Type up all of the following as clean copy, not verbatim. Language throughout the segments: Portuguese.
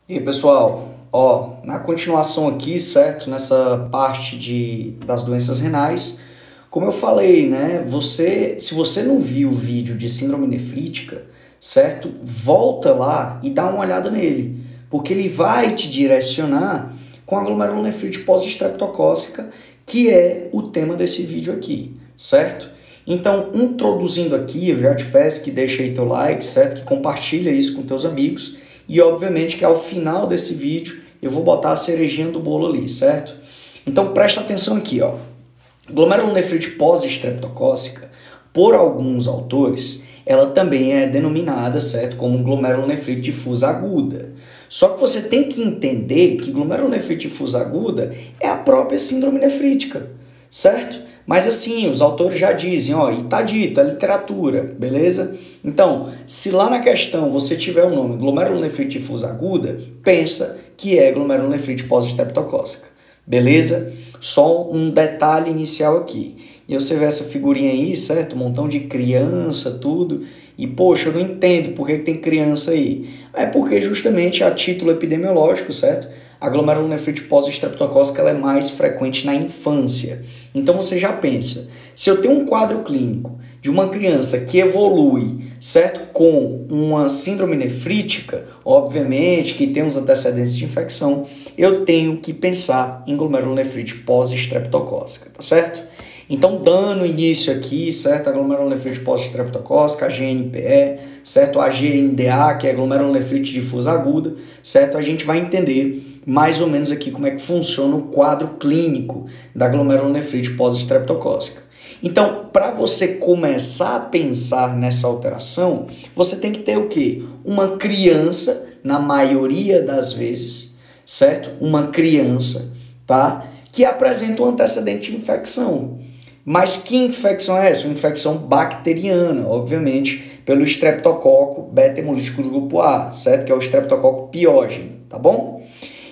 E aí, pessoal, ó, na continuação aqui, certo? Nessa parte das doenças renais, como eu falei, né? Se você não viu o vídeo de síndrome nefrítica, certo? Volta lá e dá uma olhada nele, porque ele vai te direcionar com a glomerulonefrite pós-estreptocócica, que é o tema desse vídeo aqui, certo? Então, introduzindo aqui, eu já te peço que deixe aí teu like, certo? Que compartilha isso com teus amigos. E obviamente que ao final desse vídeo eu vou botar a cerejinha do bolo ali, certo? Então presta atenção aqui, ó. Glomerulonefrite pós-estreptocócica, por alguns autores, ela também é denominada, certo, como glomerulonefrite difusa aguda. Só que você tem que entender que glomerulonefrite difusa aguda é a própria síndrome nefrítica, certo? Mas assim, os autores já dizem, ó, e tá dito, é literatura, beleza? Então, se lá na questão você tiver o nome glomerulonefrite difusa aguda, pensa que é glomerulonefrite pós-estreptocócica, beleza? Só um detalhe inicial aqui. E você vê essa figurinha aí, certo? Um montão de criança, tudo. E, poxa, eu não entendo por que tem criança aí. É porque justamente a título epidemiológico, certo? A glomerulonefrite pós-estreptocócica ela é mais frequente na infância. Então você já pensa, se eu tenho um quadro clínico de uma criança que evolui, certo, com uma síndrome nefrítica, obviamente que tem os antecedentes de infecção, eu tenho que pensar em glomerulonefrite pós-estreptocócica, tá certo? Então, dando início aqui, certo, a glomerulonefrite pós-estreptocócica, a GNPE, certo, a GNDA, que é a glomerulonefrite difusa aguda, certo, a gente vai entender mais ou menos aqui como é que funciona o quadro clínico da glomerulonefrite pós-estreptocócica. Então, para você começar a pensar nessa alteração, você tem que ter o quê? Uma criança, na maioria das vezes, certo? Uma criança, tá? Que apresenta um antecedente de infecção. Mas que infecção é essa? Uma infecção bacteriana, obviamente, pelo estreptococo beta-hemolítico do grupo A, certo? Que é o estreptococo piógeno, tá bom?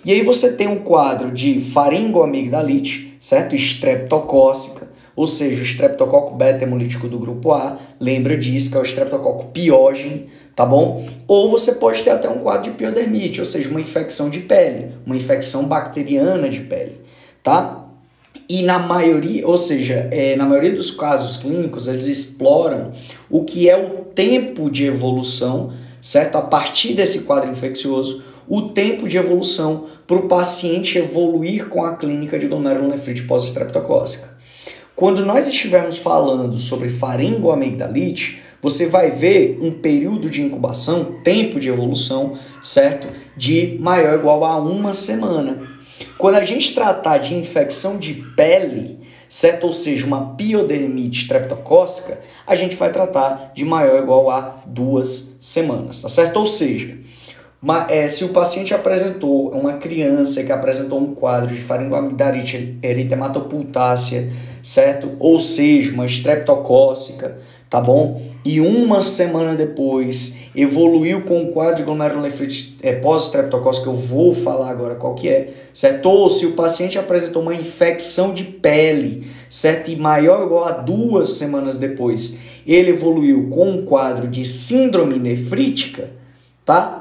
E aí você tem um quadro de faringoamigdalite, certo? Estreptocócica, ou seja, o estreptococo beta-hemolítico do grupo A, lembra disso, que é o estreptococo piógeno, tá bom? Ou você pode ter até um quadro de piodermite, ou seja, uma infecção de pele, uma infecção bacteriana de pele, tá? E na maioria, ou seja, na maioria dos casos clínicos, eles exploram o que é o tempo de evolução, certo? A partir desse quadro infeccioso, o tempo de evolução para o paciente evoluir com a clínica de glomerulonefrite pós-estreptocócica. Quando nós estivermos falando sobre faringoamigdalite, você vai ver um período de incubação, tempo de evolução, certo? De maior ou igual a uma semana. Quando a gente tratar de infecção de pele, certo? Ou seja, uma piodermite estreptocócica, a gente vai tratar de maior ou igual a 2 semanas, tá certo? Ou seja, se o paciente apresentou, uma criança que apresentou um quadro de faringoamigdalite eritematoputácea, certo? Ou seja, uma estreptocócica, tá bom? E uma semana depois evoluiu com um quadro de glomerulonefrite pós-estreptocócica, eu vou falar agora qual que é, certo? Ou se o paciente apresentou uma infecção de pele, certo? E maior ou igual a 2 semanas depois, ele evoluiu com um quadro de síndrome nefrítica, tá?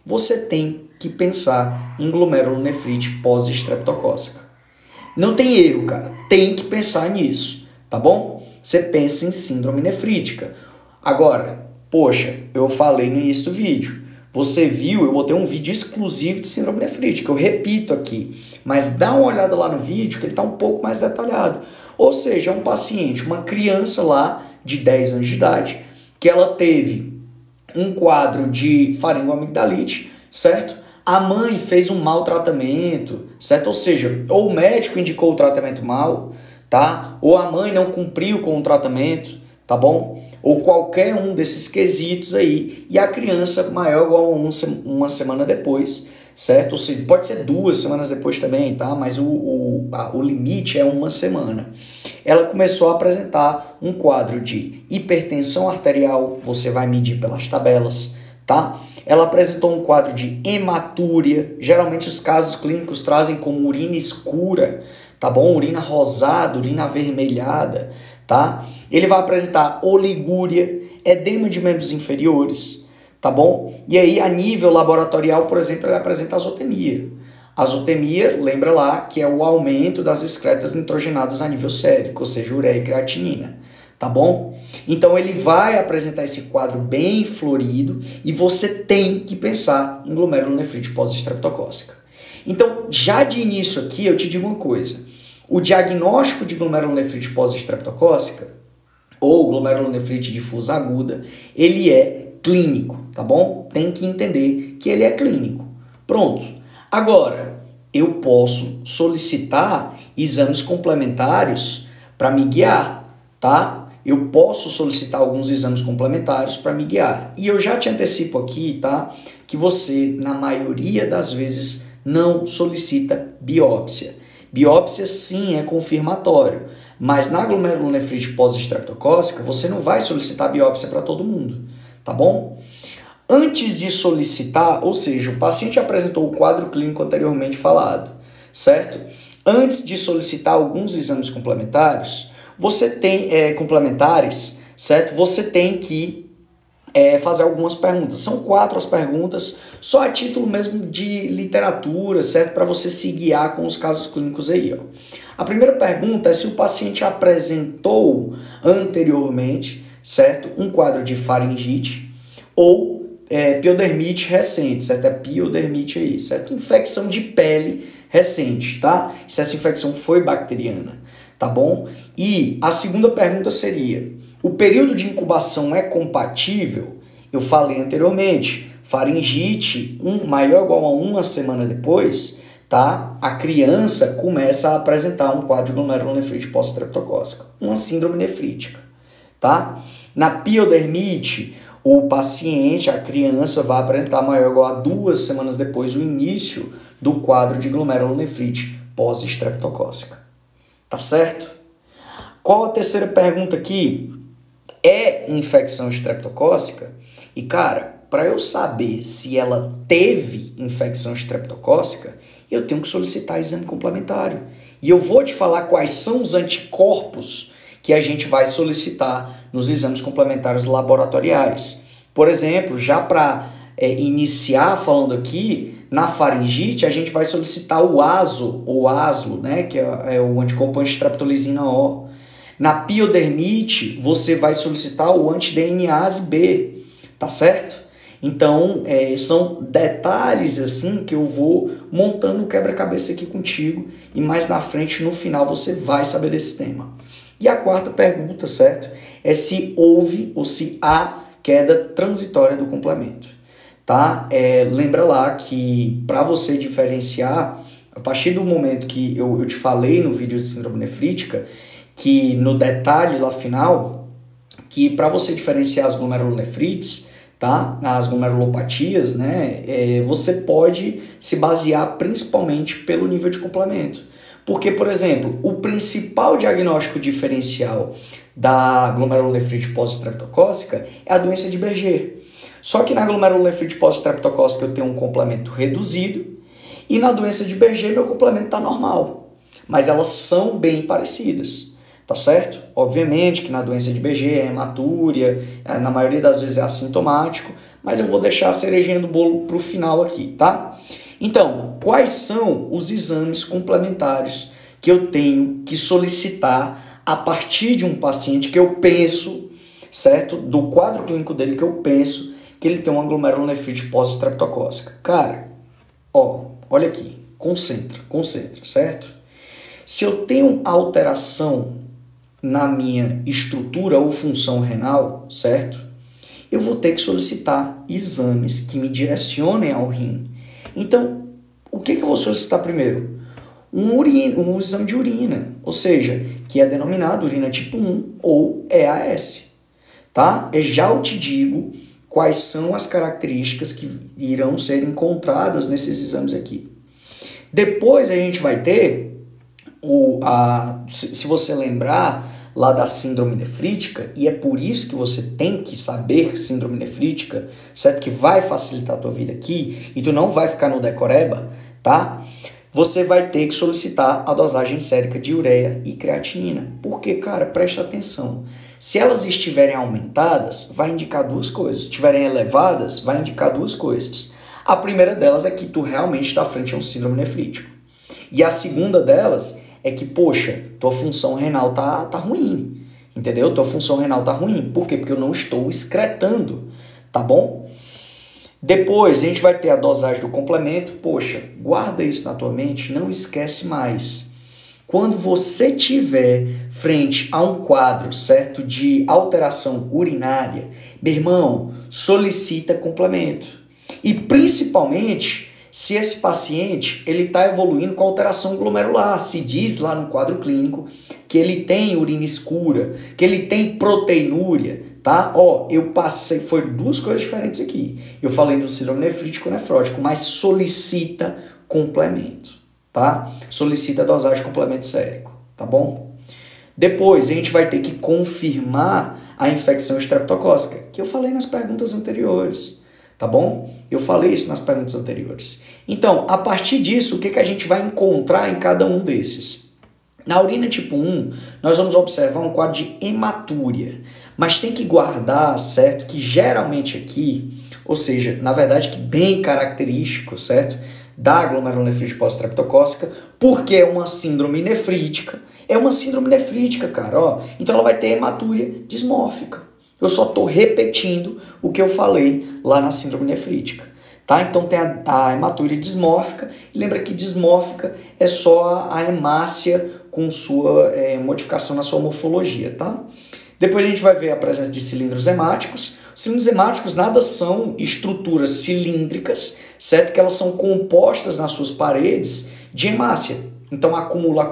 Você tem que pensar em glomerulonefrite pós-estreptocócica. Não tem erro, cara. Tem que pensar nisso, tá bom? Você pensa em síndrome nefrítica. Agora, poxa, eu falei no início do vídeo. Você viu, eu botei um vídeo exclusivo de síndrome nefrítica. Eu repito aqui. Mas dá uma olhada lá no vídeo que ele está um pouco mais detalhado. Ou seja, é um paciente, uma criança lá de 10 anos de idade, que ela teve um quadro de faringoamigdalite, certo? A mãe fez um mau tratamento, certo? Ou seja, ou o médico indicou o tratamento mal, tá? Ou a mãe não cumpriu com o tratamento, tá bom? Ou qualquer um desses quesitos aí, e a criança maior ou igual a uma semana depois, certo? Ou seja, pode ser 2 semanas depois também, tá? Mas o limite é uma semana. Ela começou a apresentar um quadro de hipertensão arterial, você vai medir pelas tabelas, tá? Ela apresentou um quadro de hematúria, geralmente os casos clínicos trazem como urina escura, tá bom? Urina rosada, urina avermelhada, tá? Ele vai apresentar oligúria, edema de membros inferiores, tá bom? E aí, a nível laboratorial, por exemplo, ele apresenta azotemia. Azotemia, lembra lá, que é o aumento das excretas nitrogenadas a nível sérico, ou seja, ureia e creatinina, tá bom? Então ele vai apresentar esse quadro bem florido e você tem que pensar em glomerulonefrite pós-estreptocócica. Então, já de início aqui, eu te digo uma coisa. O diagnóstico de glomerulonefrite pós-estreptocócica ou glomerulonefrite difusa aguda, ele é clínico, tá bom? Tem que entender que ele é clínico. Pronto. Agora, eu posso solicitar exames complementários para me guiar, tá? Eu posso solicitar alguns exames complementares para me guiar. E eu já te antecipo aqui, tá? Que você, na maioria das vezes, não solicita biópsia. Biópsia, sim, é confirmatório. Mas na glomerulonefrite pós-estreptocócica, você não vai solicitar biópsia para todo mundo, tá bom? Antes de solicitar, ou seja, o paciente apresentou o quadro clínico anteriormente falado, certo? Antes de solicitar alguns exames complementares, você tem certo? Você tem que fazer algumas perguntas. São 4 as perguntas, só a título mesmo de literatura, certo? Para você se guiar com os casos clínicos aí, ó. A primeira pergunta é se o paciente apresentou anteriormente, certo? Um quadro de faringite ou piodermite recente, certo? É piodermite aí, certo? Infecção de pele recente, tá? Se essa infecção foi bacteriana, tá bom? E a segunda pergunta seria, o período de incubação é compatível? Eu falei anteriormente, faringite maior ou igual a 1 semana depois, tá? A criança começa a apresentar um quadro de glomerulonefrite pós-estreptocócica, uma síndrome nefrítica, tá? Na piodermite, o paciente, a criança, vai apresentar maior ou igual a 2 semanas depois o início do quadro de glomerulonefrite pós-estreptocócica. Tá certo? Qual a terceira pergunta aqui? É infecção estreptocócica? E, cara, para eu saber se ela teve infecção estreptocócica, eu tenho que solicitar exame complementar. E eu vou te falar quais são os anticorpos que a gente vai solicitar nos exames complementares laboratoriais. Por exemplo, já para iniciar falando aqui, na faringite a gente vai solicitar o ASO, ou ASLO, né, que é o anticorpo antistreptolizina O. Na piodermite, você vai solicitar o anti-DNase B, tá certo? Então, são detalhes assim que eu vou montando o quebra-cabeça aqui contigo e mais na frente, no final, você vai saber desse tema. E a quarta pergunta, certo? É se houve ou se há queda transitória do complemento, tá? Lembra lá que para você diferenciar, a partir do momento que eu te falei no vídeo de síndrome nefrítica, que no detalhe lá final, que para você diferenciar as glomerulonefrites, tá? As glomerulopatias, né? Você pode se basear principalmente pelo nível de complemento. Porque, por exemplo, o principal diagnóstico diferencial da glomerulonefrite pós-estreptocócica é a doença de Berger. Só que na glomerulonefrite pós-estreptocócica eu tenho um complemento reduzido e na doença de Berger meu complemento está normal. Mas elas são bem parecidas, tá certo? Obviamente que na doença de Berger é hematúria, na maioria das vezes é assintomático, mas eu vou deixar a cerejinha do bolo para o final aqui, tá? Então, quais são os exames complementares que eu tenho que solicitar a partir de um paciente que eu penso, certo? Do quadro clínico dele que eu penso que ele tem uma glomerulonefrite pós-estreptocócica. Cara, olha aqui, concentra, certo? Se eu tenho alteração na minha estrutura ou função renal, certo? Eu vou ter que solicitar exames que me direcionem ao rim. Então, o que eu vou solicitar primeiro? Um exame de urina, ou seja, que é denominado urina tipo 1 ou EAS, tá? Eu já te digo quais são as características que irão ser encontradas nesses exames aqui. Depois a gente vai ter, se você lembrar lá da síndrome nefrítica, e é por isso que você tem que saber síndrome nefrítica, certo? Que vai facilitar a tua vida aqui, e tu não vai ficar no decoreba, tá? Você vai ter que solicitar a dosagem sérica de ureia e creatinina. Porque, cara, presta atenção, Se elas estiverem aumentadas, vai indicar duas coisas. Se estiverem elevadas, vai indicar duas coisas. A primeira delas é que tu realmente está frente a um síndrome nefrítico. E a segunda delas é que, poxa, tua função renal tá ruim. Entendeu? Tua função renal tá ruim. Por quê? Porque eu não estou excretando. Tá bom? Depois a gente vai ter a dosagem do complemento. Poxa, guarda isso na tua mente, não esquece mais. Quando você tiver frente a um quadro, certo, de alteração urinária, meu irmão, solicita complemento. E principalmente se esse paciente ele está evoluindo com alteração glomerular. Se diz lá no quadro clínico que ele tem urina escura, que ele tem proteinúria, tá? Ó, eu passei, foi duas coisas diferentes aqui. Eu falei do síndrome nefrítico e nefrótico, mas solicita complemento, tá? Solicita dosagem de complemento sérico, tá bom? Depois a gente vai ter que confirmar a infecção estreptocócica, que eu falei nas perguntas anteriores, tá bom? Eu falei isso nas perguntas anteriores. Então, a partir disso, o que a gente vai encontrar em cada um desses? Na urina tipo 1, nós vamos observar um quadro de hematúria, mas tem que guardar, certo, que geralmente aqui, ou seja, na verdade que bem característico, certo, da glomerulonefrite pós-estreptocócica, porque é uma síndrome nefrítica. É uma síndrome nefrítica, cara, ó. Então ela vai ter hematúria dismórfica. Eu só estou repetindo o que eu falei lá na síndrome nefrítica, tá? Então tem a hematúria dismórfica, e lembra que dismórfica é só a hemácia com sua modificação na sua morfologia, tá? Depois a gente vai ver a presença de cilindros hemáticos. Os cilindros hemáticos nada são estruturas cilíndricas, certo? Que elas são compostas nas suas paredes de hemácia. Então acumula,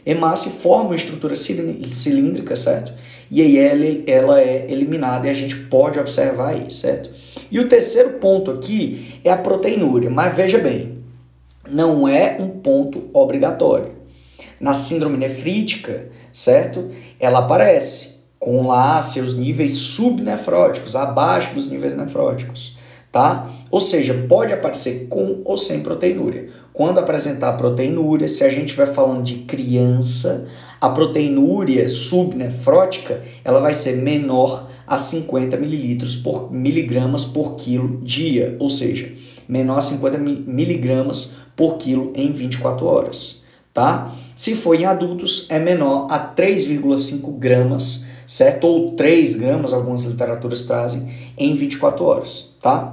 hemácia forma uma estrutura cilíndrica, certo? E aí ela é eliminada e a gente pode observar aí, certo? E o terceiro ponto aqui é a proteinúria, mas veja bem, não é um ponto obrigatório. Na síndrome nefrítica, certo? Ela aparece com lá seus níveis subnefróticos, abaixo dos níveis nefróticos, tá? Ou seja, pode aparecer com ou sem proteinúria. Quando apresentar proteinúria, se a gente estiver falando de criança, a proteinúria subnefrótica, ela vai ser menor a 50 miligramas por quilo dia, ou seja, menor a 50 miligramas por quilo em 24 horas, tá? Se for em adultos, é menor a 3,5 gramas, certo? Ou 3 gramas, algumas literaturas trazem, em 24 horas, tá?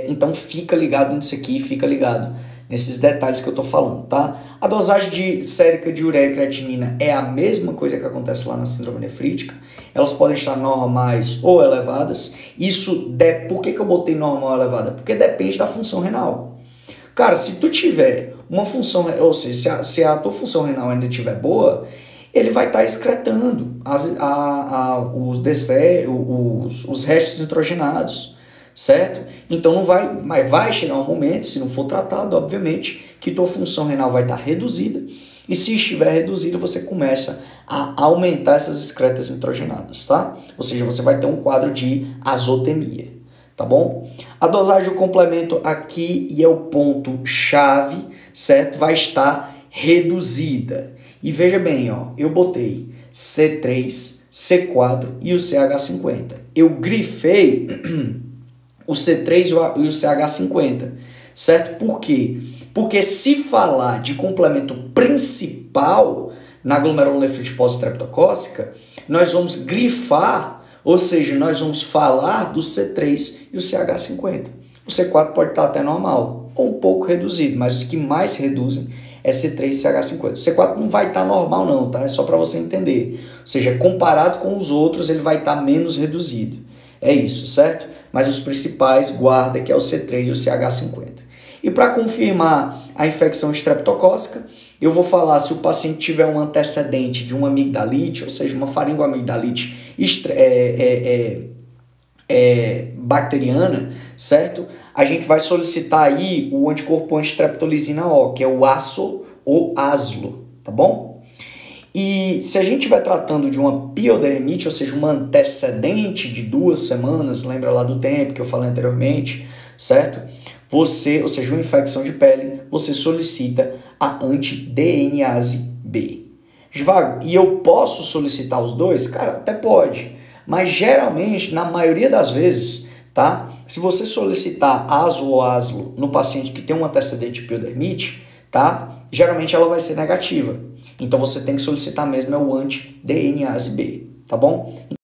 Então fica ligado nisso aqui, fica ligado nesses detalhes que eu tô falando, tá? A dosagem sérica de ureia e creatinina é a mesma coisa que acontece lá na síndrome nefrítica. Elas podem estar normais ou elevadas. Por que eu botei normal ou elevada? Porque depende da função renal. Cara, se tu tiver uma função, ou seja, se a tua função renal ainda estiver boa, ele vai estar excretando os restos nitrogenados, certo? Então não vai, mas vai chegar um momento, se não for tratado, obviamente, que tua função renal vai estar reduzida, e se estiver reduzida, você começa a aumentar essas excretas nitrogenadas, tá? Ou seja, você vai ter um quadro de azotemia, tá bom? A dosagem do complemento aqui, e é o ponto chave, certo? Vai estar reduzida. E veja bem, ó, eu botei C3, C4 e o CH50. Eu grifei o C3 e o CH50, certo? Por quê? Porque se falar de complemento principal na glomerulonefrite pós-estreptocócica, nós vamos grifar, ou seja, nós vamos falar do C3 e o CH50. O C4 pode estar até normal, ou um pouco reduzido, mas os que mais se reduzem é C3 e CH50. O C4 não vai estar normal não, tá? É só para você entender. Ou seja, comparado com os outros, ele vai estar menos reduzido. É isso, certo? Mas os principais, guarda, que é o C3 e o CH50. E para confirmar a infecção estreptocócica, eu vou falar se o paciente tiver um antecedente de uma amigdalite, ou seja, uma faringoamigdalite bacteriana, certo? A gente vai solicitar aí o anticorpo antistreptolizina O, que é o ASO ou ASLO, tá bom? E se a gente estiver tratando de uma piodermite, ou seja, uma antecedente de 2 semanas, lembra lá do tempo que eu falei anteriormente, certo? Ou seja, uma infecção de pele, você solicita a anti-DNase B. Givago, e eu posso solicitar os dois? Cara, até pode. Mas geralmente, na maioria das vezes, tá? Se você solicitar ASO ou ASLO no paciente que tem um antecedente de piodermite, tá? Geralmente ela vai ser negativa. Então você tem que solicitar mesmo é o anti-DNase B, tá bom?